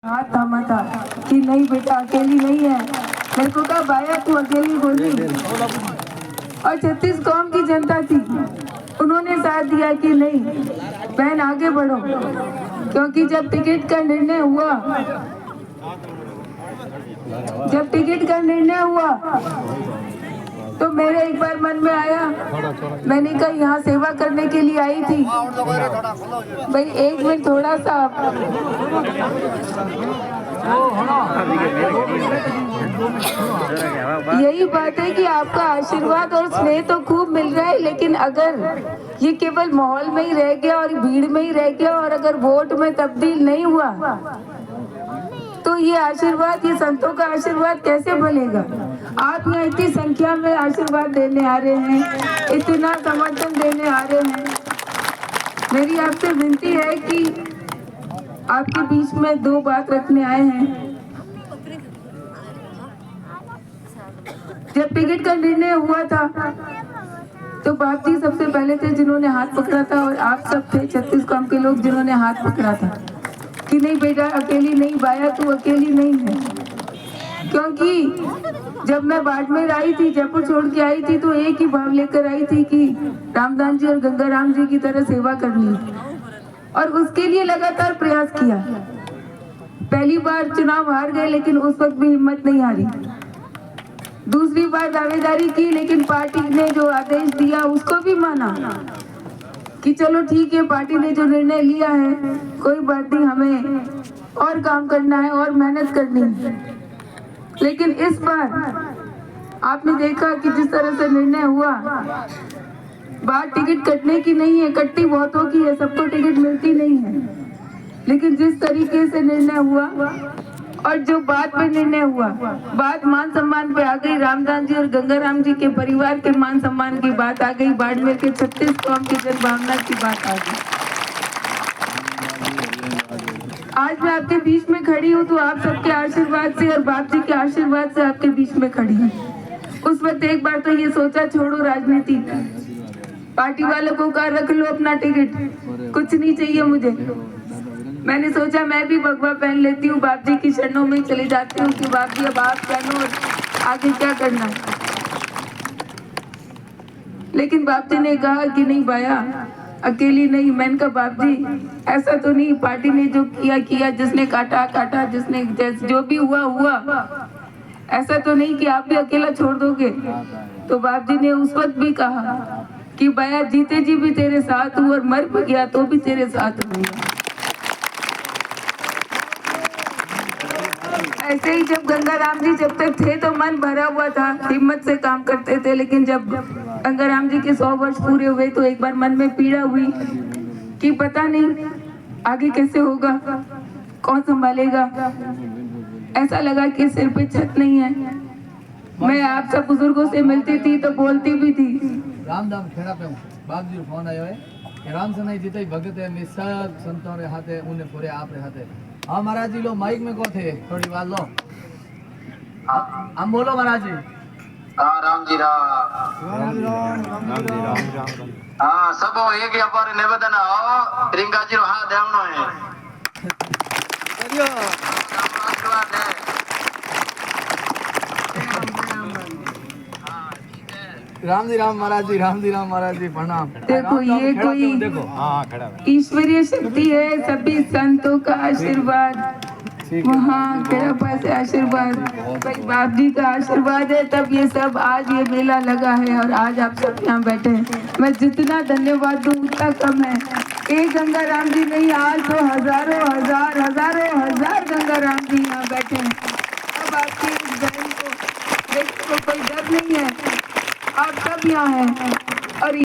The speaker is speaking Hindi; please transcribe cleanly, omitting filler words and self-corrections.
हाथ थामा था कि नहीं बेटा अकेली नहीं है। मेरे को कहा बाया तू अकेली बोली, और 36 कौम की जनता थी, उन्होंने साथ दिया कि नहीं बहन आगे बढ़ो। क्योंकि जब टिकट का निर्णय हुआ तो मेरे एक बार मन में आया, मैंने कहा यहाँ सेवा करने के लिए आई थी भाई, एक मिनट थोड़ा सा यही बात है कि आपका आशीर्वाद और स्नेह तो खूब मिल रहा है, लेकिन अगर ये केवल माहौल में ही रह गया और भीड़ में ही रह गया और अगर वोट में तब्दील नहीं हुआ तो ये आशीर्वाद, ये संतों का आशीर्वाद कैसे बनेगा। आप यहाँ इतनी संख्या में आशीर्वाद देने आ रहे हैं, इतना समर्थन देने आ रहे हैं। मेरी आपसे विनती है कि आपके बीच में दो बात रखने आए हैं। जब टिकट का निर्णय हुआ था तो बाप जी सबसे पहले थे जिन्होंने हाथ पकड़ा था, और आप सब थे 36 कौम के लोग जिन्होंने हाथ पकड़ा था कि नहीं बेटा अकेली नहीं, बाया तू अकेली नहीं है। क्योंकि जब मैं बाड़मेर आई थी, जयपुर छोड़ के आई थी, तो एक ही भाव लेकर आई थी कि रामदास जी और गंगाराम जी की तरह सेवा करनी, और उसके लिए लगातार प्रयास किया। पहली बार चुनाव हार गए, लेकिन उस वक्त भी हिम्मत नहीं हारी। दूसरी बार दावेदारी की, लेकिन पार्टी ने जो आदेश दिया उसको भी माना कि चलो ठीक है, पार्टी ने जो निर्णय लिया है कोई बात नहीं, हमें और काम करना है और मेहनत करनी है। लेकिन इस बार आपने देखा कि जिस तरह से निर्णय हुआ, बात टिकट कटने की नहीं है, कट्टी बहुतों की है, सबको टिकट मिलती नहीं है, लेकिन जिस तरीके से निर्णय हुआ और जो बात पे निर्णय हुआ, बात मान सम्मान पे आ गई। रामदास जी और गंगाराम जी के परिवार के मान सम्मान की बात आ गई, बाड़मेर के 36 कौम की जनभावना की बात आ गई। आज मैं आपके बीच में खड़ी हूँ तो आप सबके आशीर्वाद से और बाप जी के आशीर्वाद से आपके बीच में खड़ी हूँ। उस वक्त एक बार तो ये सोचा छोड़ो राजनीति, पार्टी वालों को कहा रख लो अपना टिकट, कुछ नहीं चाहिए मुझे। मैंने सोचा मैं भी भगवा पहन लेती हूँ, बाप जी की शरणों में चली जाती हूँ कि बाप जी अब आप पहनो और आगे क्या करना। लेकिन बाप जी ने कहा कि नहीं बाया अकेली नहीं। मैंने कहा बाप जी ऐसा तो नहीं, पार्टी ने जो किया, जिसने काटा, जिसने जो भी हुआ, ऐसा तो नहीं कि आप भी अकेला छोड़ दोगे। तो बाप जी ने उस वक्त भी कहा कि बाया जीते जी भी तेरे साथ हूँ और मर भी गया तो भी तेरे साथ हूँ। ऐसे ही जब गंगाराम जी जब तक थे तो मन भरा हुआ था, हिम्मत से काम करते थे, लेकिन जब गंगाराम जी के 100 वर्ष पूरे हुए तो एक बार मन में पीड़ा हुई कि पता नहीं आगे कैसे होगा, कौन संभालेगा। ऐसा लगा कि सिर पे छत नहीं है। मैं आप सब बुजुर्गों से मिलती थी तो बोलती भी थी। रामधाम खेड़ा पे बाप जी फोन आयो है कि राम से नहीं जीते भगत है, मैं सब संतों रे हाथे उन्हें पूरे आप रे हाथे। हाँ महाराज जी लो माइक में को थे, थोड़ी बात लो। हम बोलो महाराज जी। राम जी राम। हाँ सब एक व्यापारी निवेदन आओ, रिंगा जी हाथ देवनो है। आशीर्वाद है। राम जी राम महाराज जी, राम जी राम महाराज जी प्रणाम। देखो ये कोई ईश्वरीय शक्ति है, सभी संतों का आशीर्वाद, वहाँ तेरा पास आशीर्वाद, भाई बाप जी का आशीर्वाद है, तब ये सब आज ये मेला लगा है और आज आप सब यहाँ बैठे हैं। मैं जितना धन्यवाद दूँ उतना कम है। एक गंगाराम जी नहीं, आज तो हजारों हजार गंगाराम जी यहाँ बैठे हैं। अब आपकी इस बहन को देखने को कोई डर नहीं है, आप सब यहाँ हैं।